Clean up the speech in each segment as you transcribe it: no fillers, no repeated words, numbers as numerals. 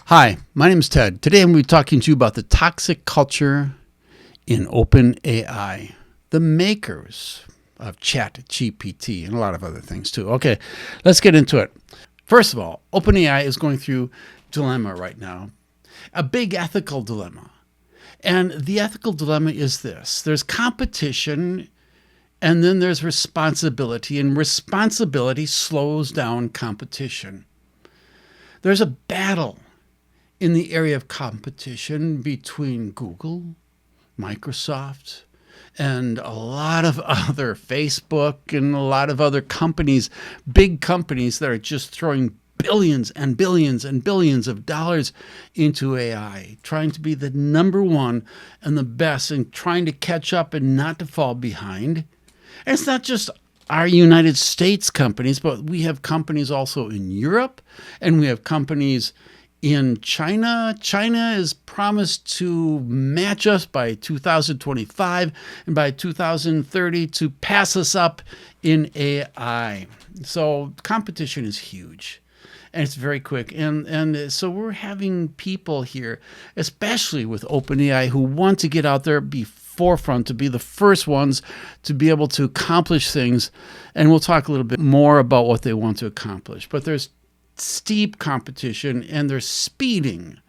Hi, my name is Ted. Today I'm going to be talking to you about the toxic culture in OpenAI, the makers of ChatGPT and a lot of other things too. Okay, let's get into it. First of all, OpenAI is going through a dilemma right now, a big ethical dilemma. And the ethical dilemma is this. There's competition and then there's responsibility, and responsibility slows down competition. There's a battle in the area of competition between Google, Microsoft, and a lot of other, Facebook, and a lot of other companies, big companies that are just throwing billions and billions and billions of dollars into AI, trying to be the number one and the best and trying to catch up and not to fall behind. And it's not just our United States companies, but we have companies also in Europe, and we have companies in China. China is promised to match us by 2025 and by 2030 to pass us up in AI. So competition is huge. And it's very quick. And so we're having people here, especially with OpenAI, who want to get out there, be forefront, to be the first ones to be able to accomplish things. And we'll talk a little bit more about what they want to accomplish. But there's steep competition and they're speeding.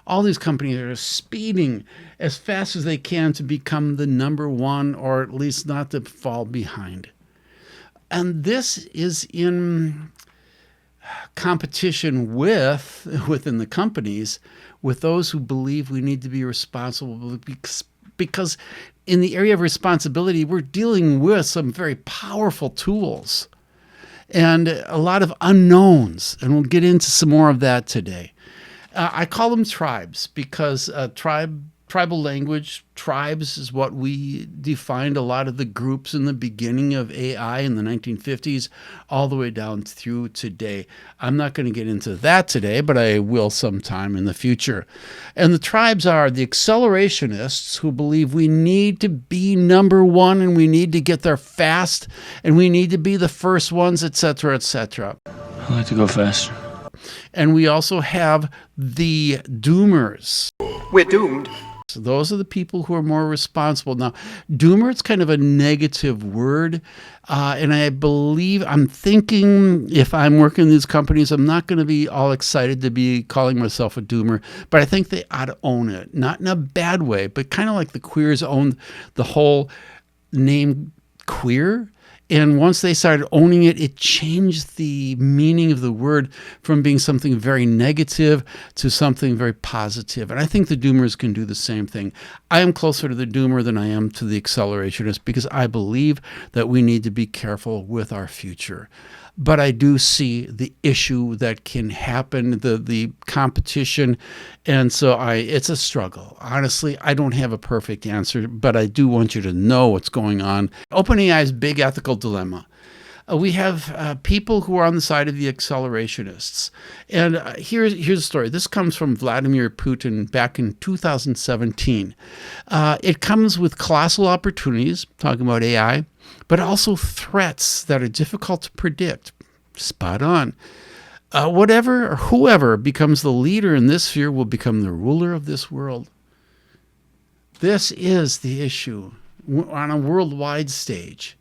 All these companies are speeding as fast as they can to become the number one, or at least not to fall behind. And this is in competition within the companies with those who believe we need to be responsible, because in the area of responsibility, we're dealing with some very powerful tools and a lot of unknowns, and we'll get into some more of that today. I call them tribes because tribal language, tribes is what we defined a lot of the groups in the beginning of AI in the 1950s, all the way down through today. I'm not going to get into that today, but I will sometime in the future. And the tribes are the accelerationists, who believe we need to be number one and we need to get there fast and we need to be the first ones, etc., etc. I like to go faster. And we also have the doomers. We're doomed. So those are the people who are more responsible. Now, doomer, it's kind of a negative word. And I'm thinking if I'm working in these companies, I'm not going to be all excited to be calling myself a doomer, but I think they ought to own it. Not in a bad way, but kind of like the queers owned the whole name queer. And once they started owning it, it changed the meaning of the word from being something very negative to something very positive. And I think the doomers can do the same thing. I am closer to the doomer than I am to the accelerationist because I believe that we need to be careful with our future. But I do see the issue that can happen, the competition, and so it's a struggle. Honestly, I don't have a perfect answer, but I do want you to know what's going on. OpenAI's big ethical dilemma. We have people who are on the side of the accelerationists. And here's the story. This comes from Vladimir Putin back in 2017. It comes with colossal opportunities, talking about AI, but also threats that are difficult to predict. Spot on. Whatever or whoever becomes the leader in this sphere will become the ruler of this world. This is the issue on a worldwide stage.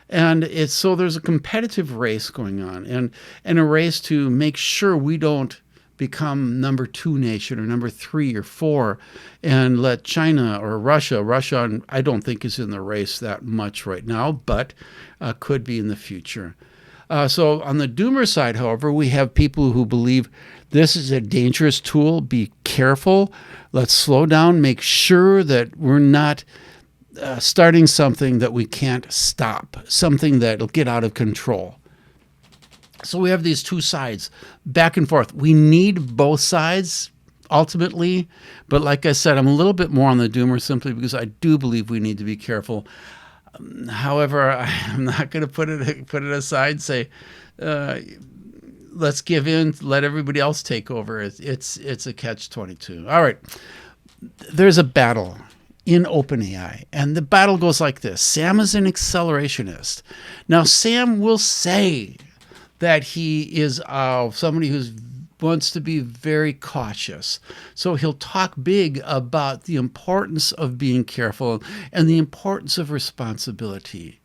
And so there's a competitive race going on, and a race to make sure we don't become number 2 nation or number 3 or 4 and let China or Russia, I don't think is in the race that much right now, but could be in the future. So on the doomer side, however, we have people who believe this is a dangerous tool. Be careful. Let's slow down. Make sure that we're not starting something that we can't stop, something that'll get out of control. So we have these two sides, back and forth. We need both sides ultimately, but like I said, I'm a little bit more on the doomer simply because I do believe we need to be careful. However, I'm not going to put it aside, say, let's give in, let everybody else take over. It's a catch-22. All right, there's a battle in OpenAI, and the battle goes like this. Sam is an accelerationist. Now, Sam will say that he is somebody who's wants to be very cautious. So he'll talk big about the importance of being careful and the importance of responsibility.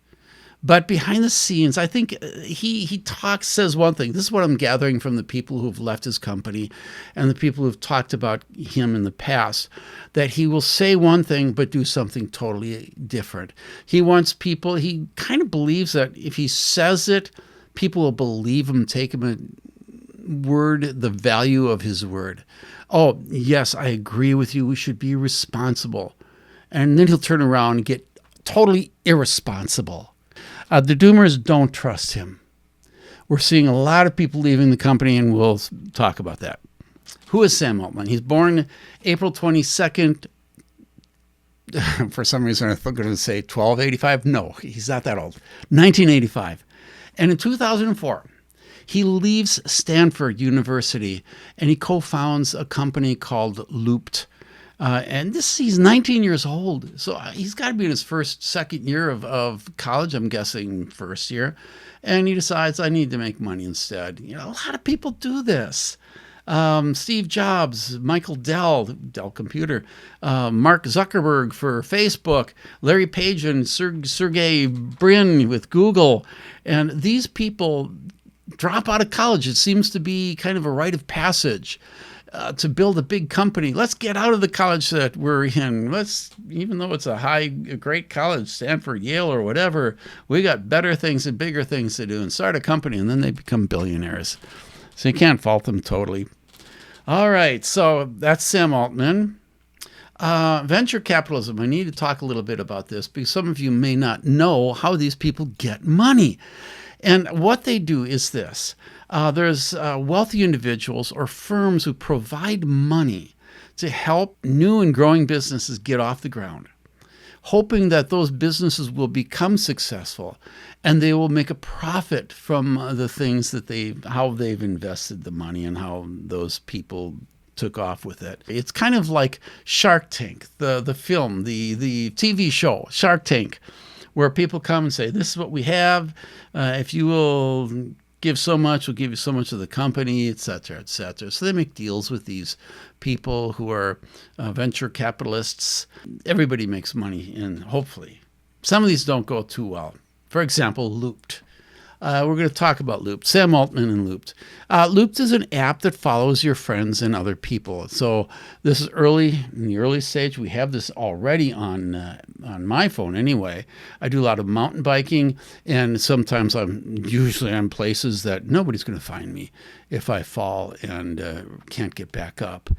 But behind the scenes, I think he says one thing. This is what I'm gathering from the people who've left his company and the people who've talked about him in the past, that he will say one thing but do something totally different. He kind of believes that if he says it, people will believe him, take him at word, the value of his word. Oh, yes, I agree with you. We should be responsible. And then he'll turn around and get totally irresponsible. The doomers don't trust him. We're seeing a lot of people leaving the company, and we'll talk about that. Who is Sam Altman? He's born April 22nd. For some reason, I thought going to say 1285. No, he's not that old. 1985. And in 2004, he leaves Stanford University, and he co-founds a company called Looped. And he's 19 years old, so he's got to be in his second year of college, I'm guessing first year. And he decides, I need to make money instead. A lot of people do this. Steve Jobs, Michael Dell Computer, Mark Zuckerberg for Facebook, Larry Page and Sergey Brin with Google. And these people drop out of college. It seems to be kind of a rite of passage. To build a big company. Let's get out of the college that we're in. Even though it's a great college, Stanford, Yale, or whatever, we got better things and bigger things to do and start a company, and then they become billionaires. So you can't fault them totally. All right, so that's Sam Altman. Venture capitalism. I need to talk a little bit about this because some of you may not know how these people get money. And what they do is this. There's wealthy individuals or firms who provide money to help new and growing businesses get off the ground, hoping that those businesses will become successful and they will make a profit from the things that how they've invested the money and how those people took off with it. It's kind of like Shark Tank, the film, the TV show, Shark Tank, where people come and say, this is what we have. If you will give so much, we'll give you so much of the company, et cetera, et cetera. So they make deals with these people who are venture capitalists. Everybody makes money, and hopefully. Some of these don't go too well. For example, Looped. We're going to talk about Looped. Sam Altman and Looped. Looped is an app that follows your friends and other people. So this is in the early stage. We have this already on my phone anyway. I do a lot of mountain biking, and sometimes I'm usually on places that nobody's going to find me if I fall and can't get back up.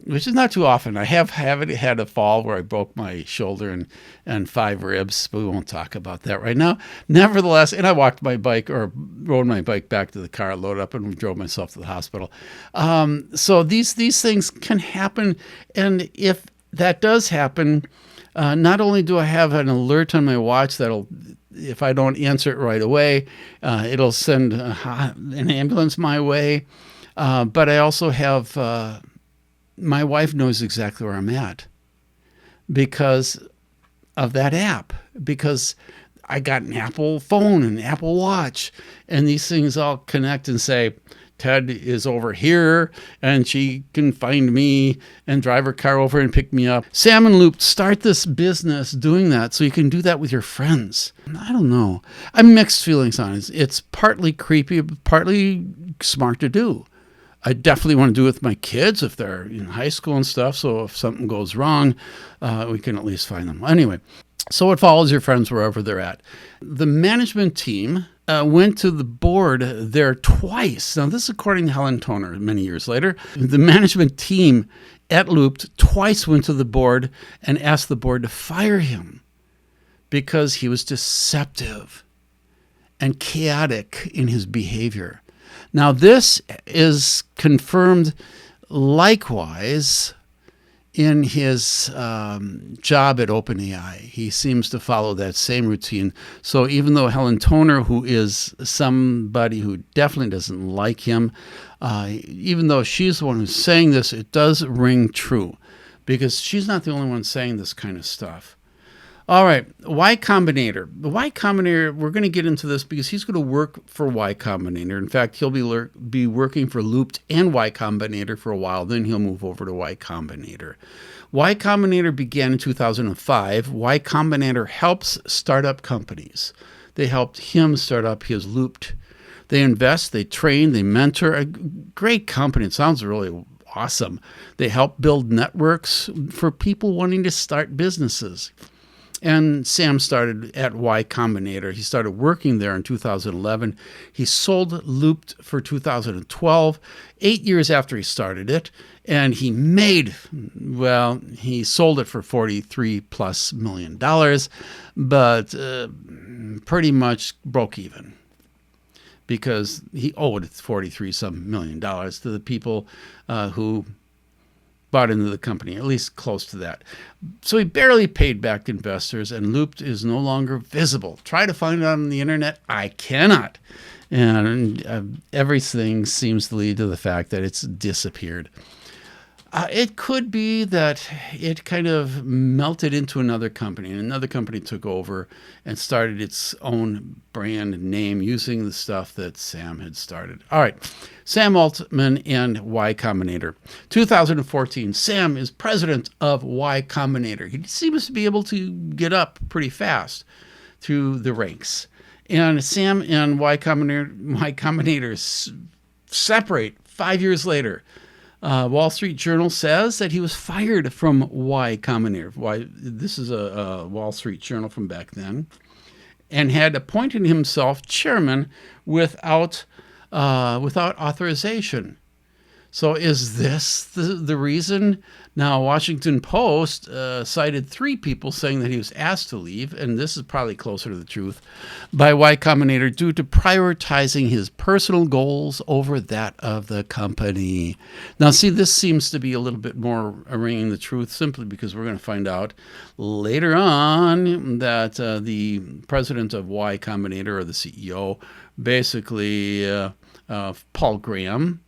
Which is not too often. I have had a fall where I broke my shoulder and 5 ribs, but we won't talk about that right now. Nevertheless, and I walked my bike or rode my bike back to the car, loaded up, and drove myself to the hospital. So these things can happen, and if that does happen, not only do I have an alert on my watch that'll, if I don't answer it right away, it'll send an ambulance my way. But I also have, my wife knows exactly where I'm at because of that app, because I got an Apple phone and an Apple Watch, and these things all connect and say, Ted is over here, and she can find me and drive her car over and pick me up. Sam and Loop, start this business doing that so you can do that with your friends. I don't know. I have mixed feelings on it. It's partly creepy, but partly smart to do. I definitely want to do it with my kids if they're in high school and stuff. So if something goes wrong, we can at least find them. Anyway, so it follows your friends wherever they're at. The management team went to the board there twice. Now, this is according to Helen Toner many years later. The management team at Looped twice went to the board and asked the board to fire him because he was deceptive and chaotic in his behavior. Now, this is confirmed likewise in his job at OpenAI. He seems to follow that same routine. So even though Helen Toner, who is somebody who definitely doesn't like him, even though she's the one who's saying this, it does ring true because she's not the only one saying this kind of stuff. All right, Y Combinator. The Y Combinator, we're going to get into this because he's going to work for Y Combinator. In fact, he'll be working for Looped and Y Combinator for a while. Then he'll move over to Y Combinator. Y Combinator began in 2005. Y Combinator helps startup companies. They helped him start up his Looped. They invest, they train, they mentor. A great company. It sounds really awesome. They help build networks for people wanting to start businesses. And Sam started at Y Combinator. He started working there in 2011. He sold Looped for 2012, 8 years after he started it. And he sold it for $43+ million, but pretty much broke even because he owed $43-some million to the people who bought into the company, at least close to that. So he barely paid back investors, and Looped is no longer visible. Try to find it on the internet. I cannot. And everything seems to lead to the fact that it's disappeared. It could be that it kind of melted into another company, and another company took over and started its own brand name using the stuff that Sam had started. All right, Sam Altman and Y Combinator. 2014, Sam is president of Y Combinator. He seems to be able to get up pretty fast through the ranks. And Sam and Y Combinator separate 5 years later. Wall Street Journal says that he was fired from Y Combinator. This is a Wall Street Journal from back then, and had appointed himself chairman without authorization. So is this the reason? Now, Washington Post cited 3 people saying that he was asked to leave, and this is probably closer to the truth, by Y Combinator due to prioritizing his personal goals over that of the company. Now, see, this seems to be a little bit more ringing the truth simply because we're going to find out later on that the president of Y Combinator, or the CEO, basically Paul Graham,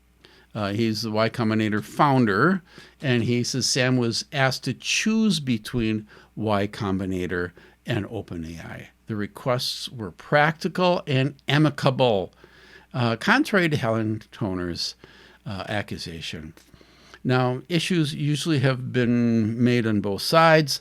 he's the Y Combinator founder, and he says Sam was asked to choose between Y Combinator and OpenAI. The requests were practical and amicable, contrary to Helen Toner's accusation. Now, issues usually have been made on both sides.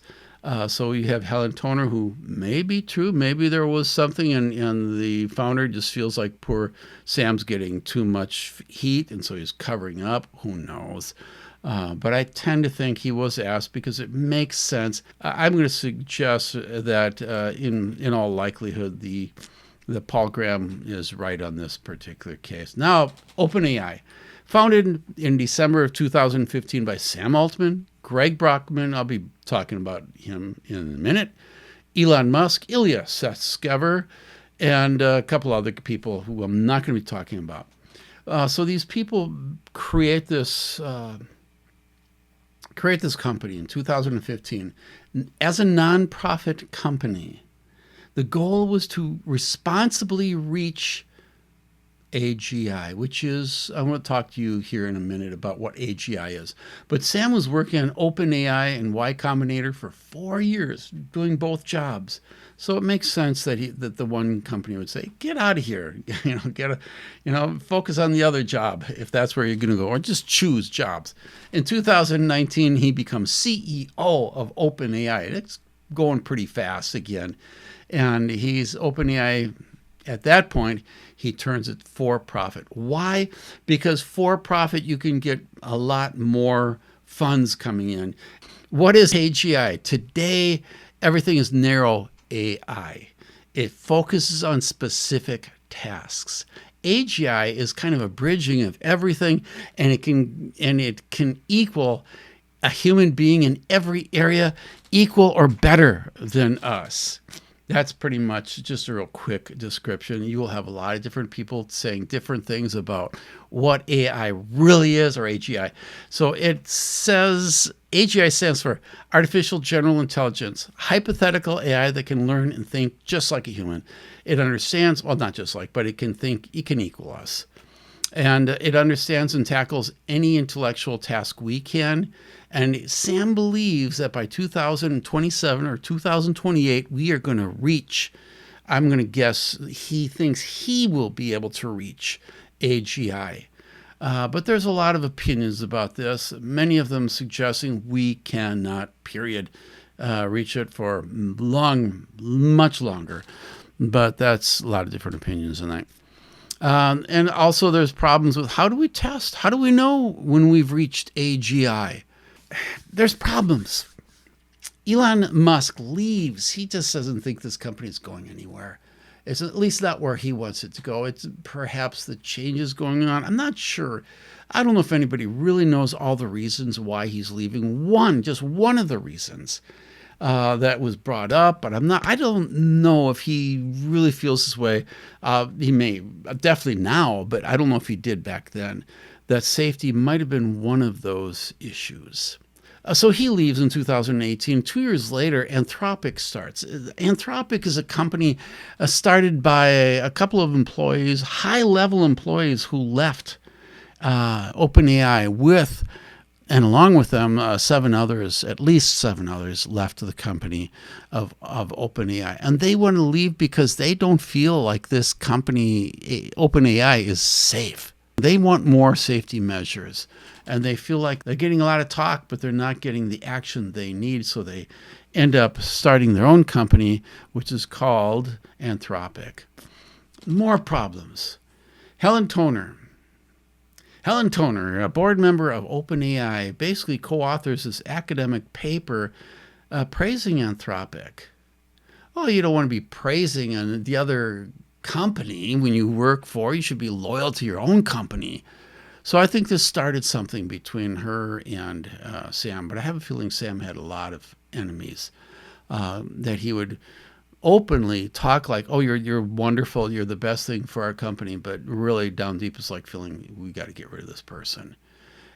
So you have Helen Toner, who may be true. Maybe there was something, and the founder just feels like poor Sam's getting too much heat, and so he's covering up. Who knows? But I tend to think he was asked because it makes sense. I'm going to suggest that in all likelihood, the Paul Graham is right on this particular case. Now, OpenAI, founded in December of 2015 by Sam Altman, Greg Brockman, I'll be talking about him in a minute, Elon Musk, Ilya Sutskever, and a couple other people who I'm not going to be talking about. So these people create this company in 2015 as a nonprofit company. The goal was to responsibly reach AGI, which is, I want to talk to you here in a minute about what AGI is. But Sam was working on OpenAI and Y Combinator for 4 years, doing both jobs. So it makes sense that the one company would say, "Get out of here, focus on the other job if that's where you're going to go, or just choose jobs." In 2019, he becomes CEO of OpenAI. It's going pretty fast again, and he's OpenAI. At that point, he turns it for profit. Why? Because for profit, you can get a lot more funds coming in. What is AGI? Today, everything is narrow AI. It focuses on specific tasks. AGI is kind of a bridging of everything, and it can equal a human being in every area, equal or better than us. That's pretty much just a real quick description. You will have a lot of different people saying different things about what AI really is, or AGI. So it says AGI stands for Artificial General Intelligence, hypothetical AI that can learn and think just like a human. It understands, well, not just like, but it can think, it can equal us. And it understands and tackles any intellectual task we can. And Sam believes that by 2027 or 2028, we are going to reach, I'm going to guess, he thinks he will be able to reach AGI. But there's a lot of opinions about this, many of them suggesting we cannot, period, reach it for much longer. But that's a lot of different opinions in that. And also there's problems with how do we test? How do we know when we've reached AGI? There's problems. Elon Musk leaves. He just doesn't think this company is going anywhere. It's at least not where he wants it to go. It's perhaps the changes going on. I'm not sure. I don't know if anybody really knows all the reasons why he's leaving. Just one of the reasons that was brought up, but I don't know if he really feels this way. He may definitely now, but I don't know if he did back then. That safety might have been one of those issues. So he leaves in 2018. 2 years later, Anthropic starts. Anthropic is a company started by a couple of employees, high-level employees who left OpenAI with, and along with them, at least seven others left the company of OpenAI. And they want to leave because they don't feel like this company, OpenAI, is safe. They want more safety measures, and they feel like they're getting a lot of talk, but they're not getting the action they need, so they end up starting their own company, which is called Anthropic. More problems. Helen Toner, a board member of OpenAI, basically co-authors this academic paper praising Anthropic. Well, you don't want to be praising the other company when you work for. You should be loyal to your own company. So I think this started something between her and Sam, but I have a feeling Sam had a lot of enemies that he would openly talk like, oh, you're wonderful, you're the best thing for our company, but really down deep it's like feeling we got to get rid of this person.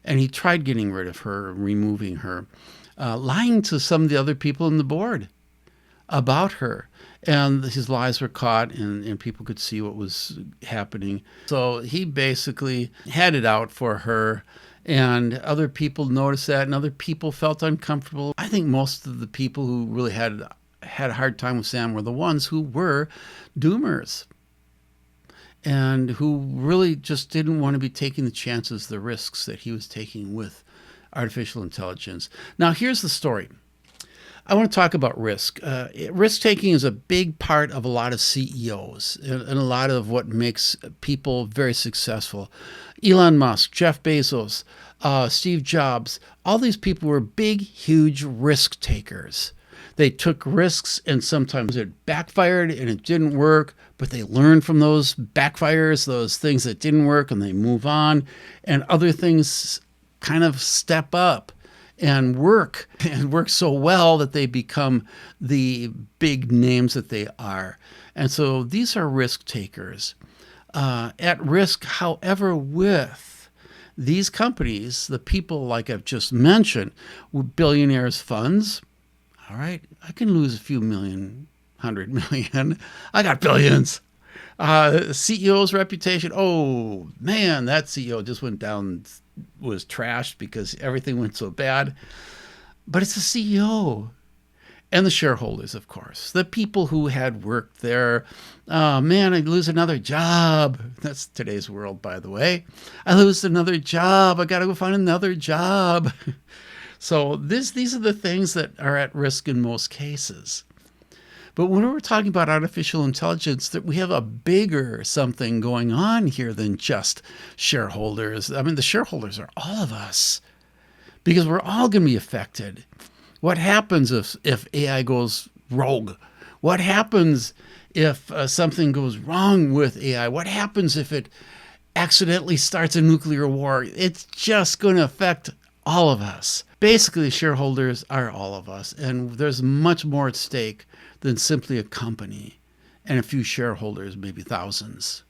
And he tried getting rid of her, removing her, lying to some of the other people in the board about her. And his lies were caught, and people could see what was happening. So he basically had it out for her, and other people noticed that, and other people felt uncomfortable. I think most of the people who really had a hard time with Sam were the ones who were doomers and who really just didn't want to be taking the chances, the risks that he was taking with artificial intelligence. Now, here's the story. I want to talk about risk. Risk-taking is a big part of a lot of CEOs and a lot of what makes people very successful. Elon Musk, Jeff Bezos, Steve Jobs, all these people were big, huge risk takers. They took risks, and sometimes it backfired and it didn't work, but they learned from those backfires, those things that didn't work, and they move on, and other things kind of step up and work so well that they become the big names that they are. And so these are risk takers. At risk, however, with these companies, the people like I've just mentioned, with billionaires' funds, all right, I can lose a few million, 100 million. I got billions. CEO's reputation, oh man, that CEO just went down, was trashed because everything went so bad. But it's the CEO and the shareholders, of course, the people who had worked there. Oh man, I lose another job. That's today's world, by the way. I lose another job. I got to go find another job. So these are the things that are at risk in most cases. But when we're talking about artificial intelligence, that we have a bigger something going on here than just shareholders. I mean, the shareholders are all of us, because we're all going to be affected. What happens if AI goes rogue? What happens if something goes wrong with AI? What happens if it accidentally starts a nuclear war? It's just going to affect all of us. Basically, shareholders are all of us, and there's much more at stake than simply a company and a few shareholders, maybe thousands.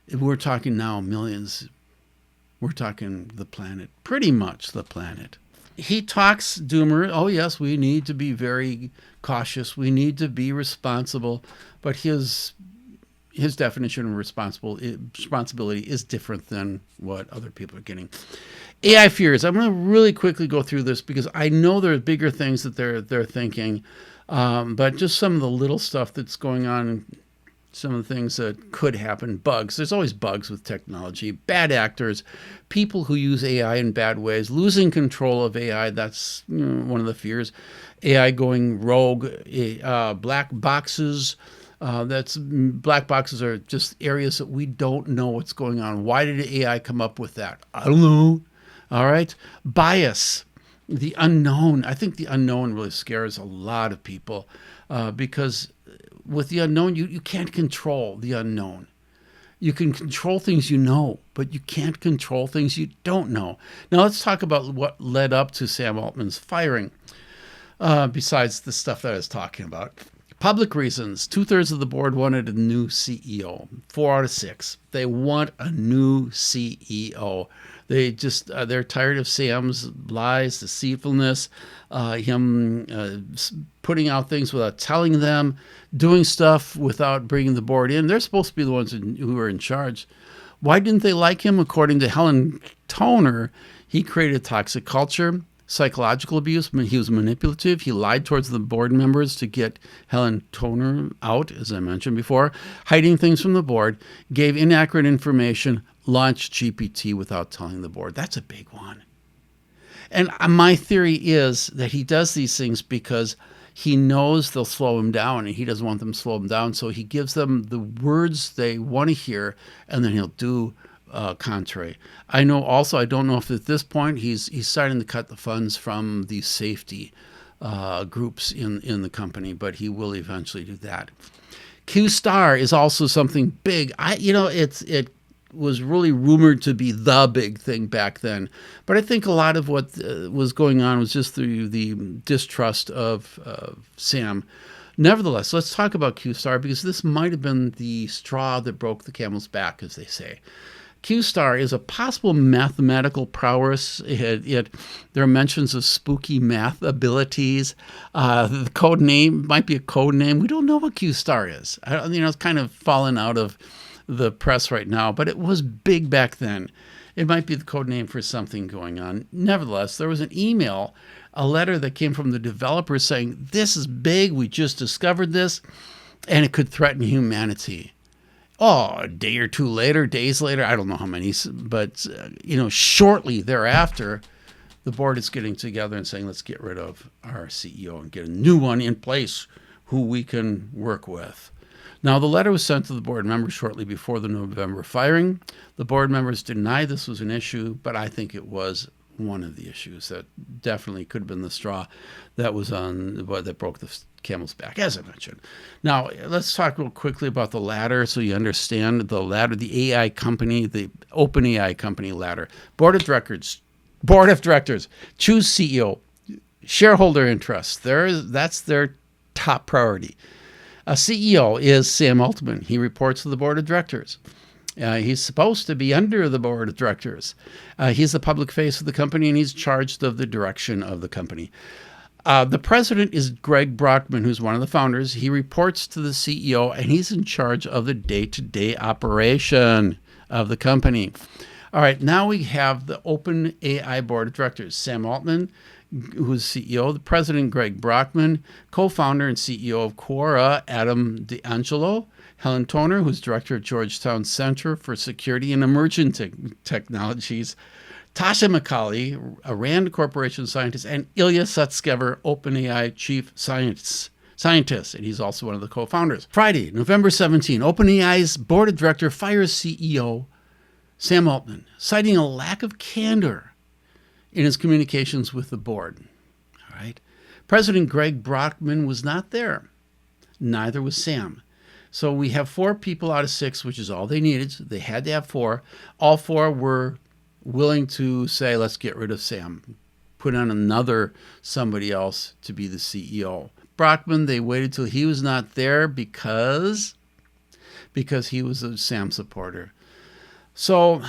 If we're talking now millions, we're talking the planet, pretty much the planet. He talks doomer, oh yes, we need to be very cautious, we need to be responsible, but his his definition of responsibility is different than what other people are getting. AI fears. I'm going to really quickly go through this because I know there are bigger things that they're thinking, but just some of the little stuff that's going on, some of the things that could happen. Bugs. There's always bugs with technology. Bad actors, people who use AI in bad ways, losing control of AI. That's one of the fears. AI going rogue. Black boxes. Black boxes are just areas that we don't know what's going on. Why did AI come up with that? I don't know. All right. Bias, the unknown. I think the unknown really scares a lot of people because with the unknown, you can't control the unknown. You can control things you know, but you can't control things you don't know. Now let's talk about what led up to Sam Altman's firing, besides the stuff that I was talking about. Public reasons. 2/3 of the board wanted a new CEO. 4 out of 6. They want a new CEO. They're tired of Sam's lies, deceitfulness, him putting out things without telling them, doing stuff without bringing the board in. They're supposed to be the ones who are in charge. Why didn't they like him? According to Helen Toner, he created a toxic culture. Psychological abuse. He was manipulative. He lied towards the board members to get Helen Toner out, as I mentioned before, hiding things from the board, gave inaccurate information, launched GPT without telling the board. That's a big one. And my theory is that he does these things because he knows they'll slow him down, and he doesn't want them to slow him down. So he gives them the words they want to hear, and then he'll do contrary. I don't know if at this point he's starting to cut the funds from the safety groups in the company, but he will eventually do that. Q Star is also something big. It was really rumored to be the big thing back then, but I think a lot of what was going on was just the distrust of Sam. Nevertheless, let's talk about Q Star because this might have been the straw that broke the camel's back, as they say. Q-Star is a possible mathematical prowess. There are mentions of spooky math abilities. The code name might be a code name. We don't know what Q-Star is. It's kind of fallen out of the press right now, but it was big back then. It might be the code name for something going on. Nevertheless, there was an email, a letter that came from the developers saying, this is big, we just discovered this, and it could threaten humanity. A day or two later, days later, I don't know how many, but, shortly thereafter, the board is getting together and saying, let's get rid of our CEO and get a new one in place who we can work with. Now, the letter was sent to the board members shortly before the November firing. The board members denied this was an issue, but I think it was one of the issues that definitely could have been the straw that broke the camel's back, as I mentioned. Now, let's talk real quickly about the ladder so you understand the ladder, the AI company, the OpenAI company ladder. Board of directors, choose CEO, shareholder interests. That's their top priority. A CEO is Sam Altman. He reports to the board of directors. He's supposed to be under the board of directors. He's the public face of the company, and he's charged of the direction of the company. The president is Greg Brockman, who's one of the founders. He reports to the CEO, and he's in charge of the day-to-day operation of the company. All right, now we have the OpenAI board of directors. Sam Altman, who's CEO, the president, Greg Brockman, co-founder and CEO of Quora, Adam D'Angelo, Helen Toner, who's director at Georgetown Center for Security and Emerging Technologies, Tasha McCauley, a Rand Corporation scientist, and Ilya Sutskever, OpenAI chief scientist, and he's also one of the co-founders. Friday, November 17, OpenAI's board of directors fires CEO Sam Altman, citing a lack of candor in his communications with the board. All right. President Greg Brockman was not there. Neither was Sam. So we have 4 people out of 6, which is all they needed. So they had to have 4. All 4 were willing to say, let's get rid of Sam. Put on somebody else to be the CEO. Brockman, they waited till he was not there because he was a Sam supporter. So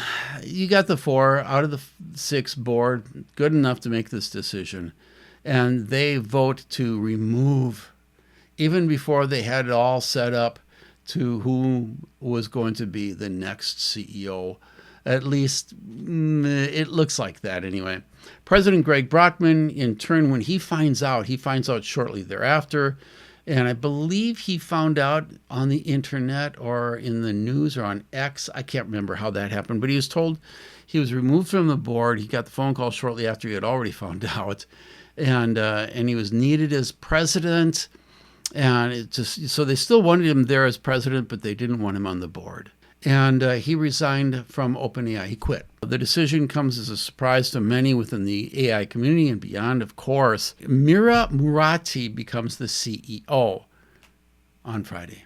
you got the 4 out of the 6 board, good enough to make this decision. And they vote to remove, even before they had it all set up, to who was going to be the next CEO. At least it looks like that anyway. President Greg Brockman, in turn, when he finds out shortly thereafter. And I believe he found out on the internet or in the news or on X. I can't remember how that happened, but he was told he was removed from the board. He got the phone call shortly after he had already found out. And he was needed as president. And it just, so they still wanted him there as president, but they didn't want him on the board. And he resigned from OpenAI. He quit. The decision comes as a surprise to many within the AI community and beyond, of course. Mira Murati becomes the CEO on Friday.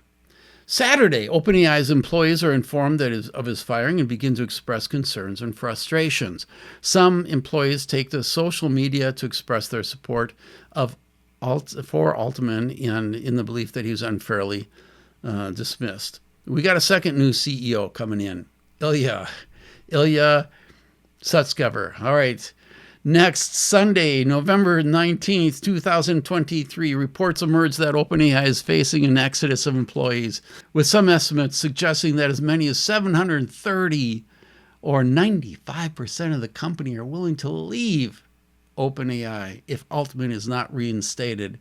Saturday, OpenAI's employees are informed of his firing and begin to express concerns and frustrations. Some employees take to social media to express their support for Altman and in the belief that he was unfairly dismissed. We got a second new CEO coming in, Ilya Sutskever. All right. Next Sunday, November 19th, 2023, reports emerge that OpenAI is facing an exodus of employees, with some estimates suggesting that as many as 730 or 95% of the company are willing to leave OpenAI if Altman is not reinstated.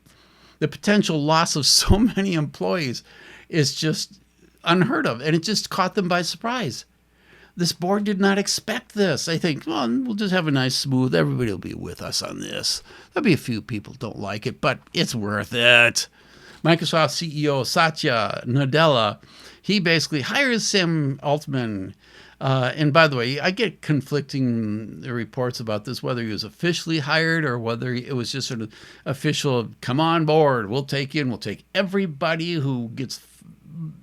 The potential loss of so many employees is just unheard of, and it just caught them by surprise. This board did not expect this. They think, well, we'll just have a nice smooth, everybody will be with us on this. There'll be a few people don't like it, but it's worth it. Microsoft CEO Satya Nadella, he basically hires Sam Altman. And by the way, I get conflicting reports about this, whether he was officially hired or whether it was just an official, come on board, we'll take you, and we'll take everybody who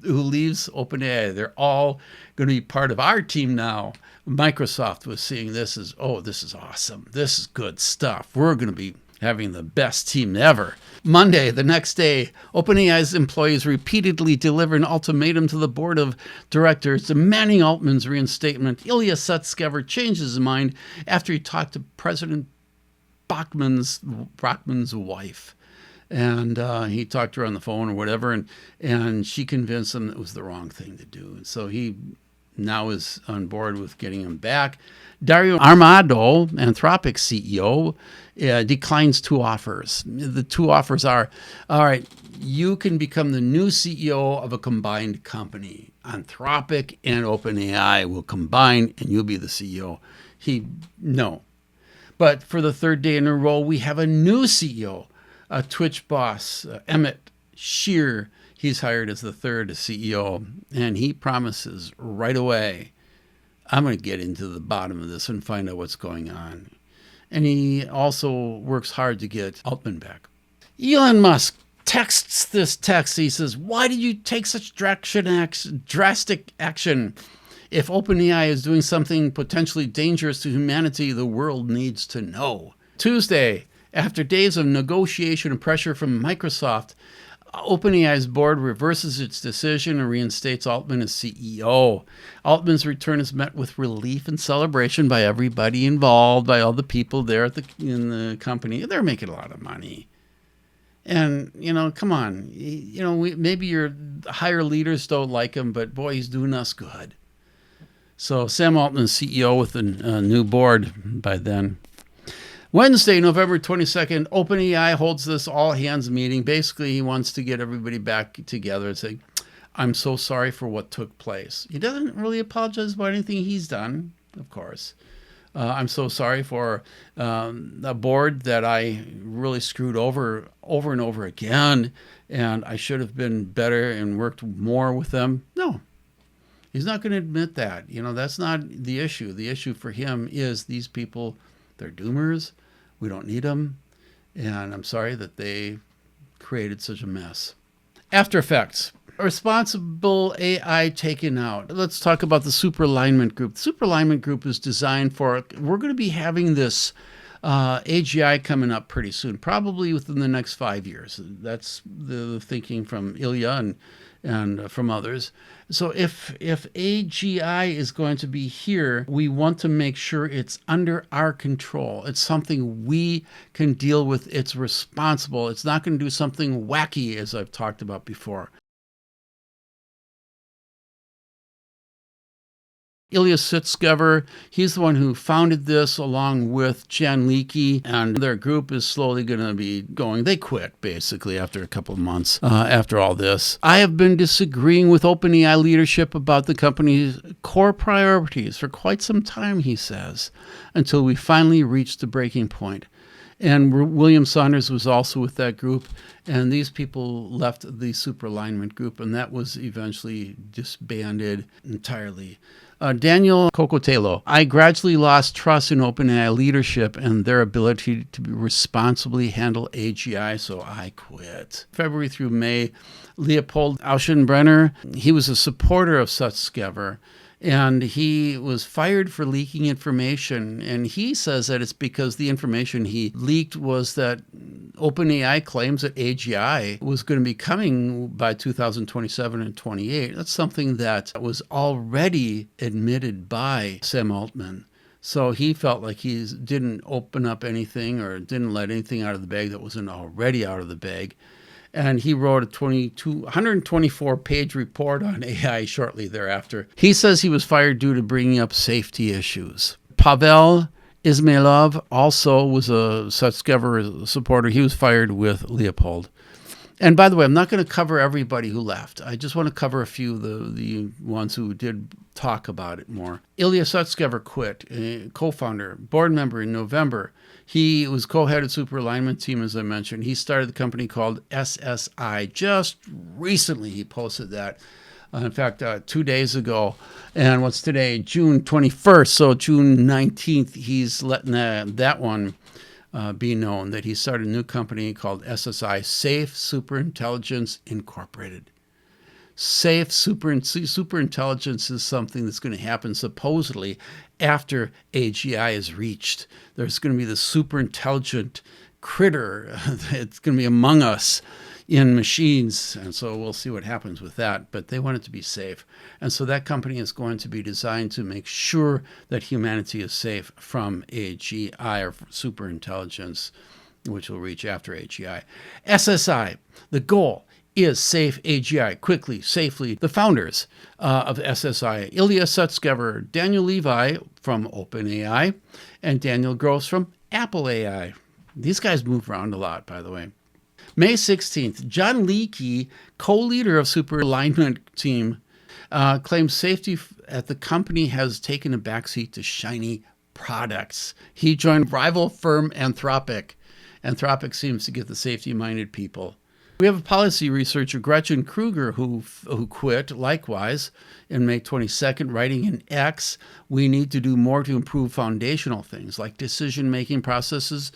leaves OpenAI. They're all going to be part of our team now. Microsoft was seeing this as, oh, this is awesome. This is good stuff. We're going to be having the best team ever. Monday, the next day, OpenAI's employees repeatedly deliver an ultimatum to the board of directors demanding Altman's reinstatement. Ilya Sutskever changes his mind after he talked to President Brockman's wife. And he talked to her on the phone or whatever, and she convinced him it was the wrong thing to do. And so he now is on board with getting him back. Dario Armado, Anthropic CEO, declines two offers. The two offers are, all right, you can become the new CEO of a combined company. Anthropic and OpenAI will combine, and you'll be the CEO. No. But for the third day in a row, we have a new CEO. Twitch boss, Emmett Shear, he's hired as the third CEO, and he promises right away, I'm going to get into the bottom of this and find out what's going on. And he also works hard to get Altman back. Elon Musk texts this text. He says, why did you take such drastic action? If OpenAI is doing something potentially dangerous to humanity, the world needs to know. Tuesday, after days of negotiation and pressure from Microsoft, OpenAI's board reverses its decision and reinstates Altman as CEO. Altman's return is met with relief and celebration by everybody involved, by all the people there in the company. They're making a lot of money. And, come on. Maybe your higher leaders don't like him, but boy, he's doing us good. So Sam Altman, CEO with a new board by then. Wednesday, November 22nd, OpenAI holds this all-hands meeting. Basically, he wants to get everybody back together and say, I'm so sorry for what took place. He doesn't really apologize about anything he's done, of course. I'm so sorry for a board that I really screwed over and over again, and I should have been better and worked more with them. No, he's not going to admit that. That's not the issue. The issue for him is these people, they're doomers. We don't need them. And I'm sorry that they created such a mess. After Effects. Responsible AI taken out. Let's talk about the Super Alignment Group. The Super Alignment Group is designed for, we're going to be having this AGI coming up pretty soon, probably within the next 5 years. That's the thinking from Ilya and from others. So if AGI is going to be here, we want to make sure it's under our control. It's something we can deal with. It's responsible. It's not going to do something wacky, as I've talked about before. Ilya Sutskever, he's the one who founded this along with Jan Leakey, and their group is slowly going to be going. They quit, basically, after a couple of months after all this. I have been disagreeing with OpenAI leadership about the company's core priorities for quite some time, he says, until we finally reached the breaking point. And William Saunders was also with that group, and these people left the superalignment group, and that was eventually disbanded entirely. Daniel Cocotelo, I gradually lost trust in OpenAI leadership and their ability to responsibly handle AGI, so I quit. February through May, Leopold Aschenbrenner, he was a supporter of Sutskever, and he was fired for leaking information. And he says that it's because the information he leaked was that OpenAI claims that AGI was going to be coming by 2027 and 28. That's something that was already admitted by Sam Altman. So he felt like he didn't open up anything or didn't let anything out of the bag that wasn't already out of the bag. And he wrote a 124-page report on AI shortly thereafter. He says he was fired due to bringing up safety issues. Pavel Ismailov also was a Sutskever supporter. He was fired with Leopold. And by the way, I'm not going to cover everybody who left. I just want to cover a few of the ones who did talk about it more. Ilya Sutskever quit, co-founder, board member in November. He was co-head of superalignment team, as I mentioned. He started the company called SSI. Just recently, he posted that. In fact, 2 days ago. And what's today? June 21st. So June 19th, he's letting that one be known that he started a new company called SSI, Safe Superintelligence Incorporated. Safe superintelligence is something that's going to happen supposedly after AGI is reached. There's going to be this superintelligent critter that's going to be among us in machines, and so we'll see what happens with that. But they want it to be safe, and so that company is going to be designed to make sure that humanity is safe from AGI or superintelligence, which will reach after AGI. SSI, the goal is safe AGI quickly, safely. The founders of SSI, Ilya Sutskever, Daniel Levi from OpenAI, and Daniel Gross from Apple AI. These guys move around a lot, by the way. May 16th, John Leakey, co-leader of superalignment team, claims safety at the company has taken a backseat to shiny products. He joined rival firm Anthropic. Anthropic seems to get the safety-minded people. We have a policy researcher, Gretchen Kruger, who quit, likewise, in May 22nd, writing in X, we need to do more to improve foundational things like decision-making processes,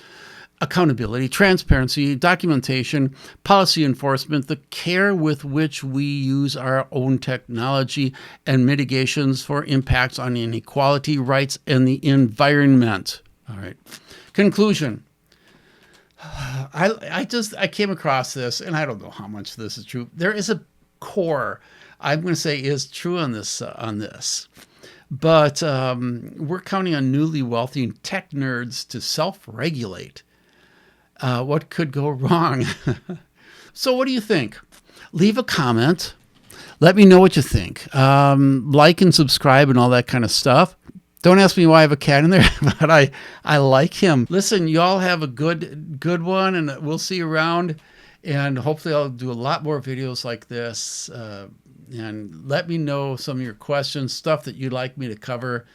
accountability, transparency, documentation, policy enforcement, the care with which we use our own technology, and mitigations for impacts on inequality, rights, and the environment. All right. Conclusion. I came across this, and I don't know how much this is true. There is a core, I'm going to say, is true on this. But we're counting on newly wealthy tech nerds to self-regulate. What could go wrong? So what do you think? Leave a comment. Let me know what you think. Like and subscribe and all that kind of stuff. Don't ask me why I have a cat in there, but I like him. Listen, y'all have a good one, and we'll see you around. And hopefully I'll do a lot more videos like this. And let me know some of your questions, stuff that you'd like me to cover.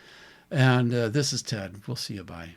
And this is Ted. We'll see you. Bye.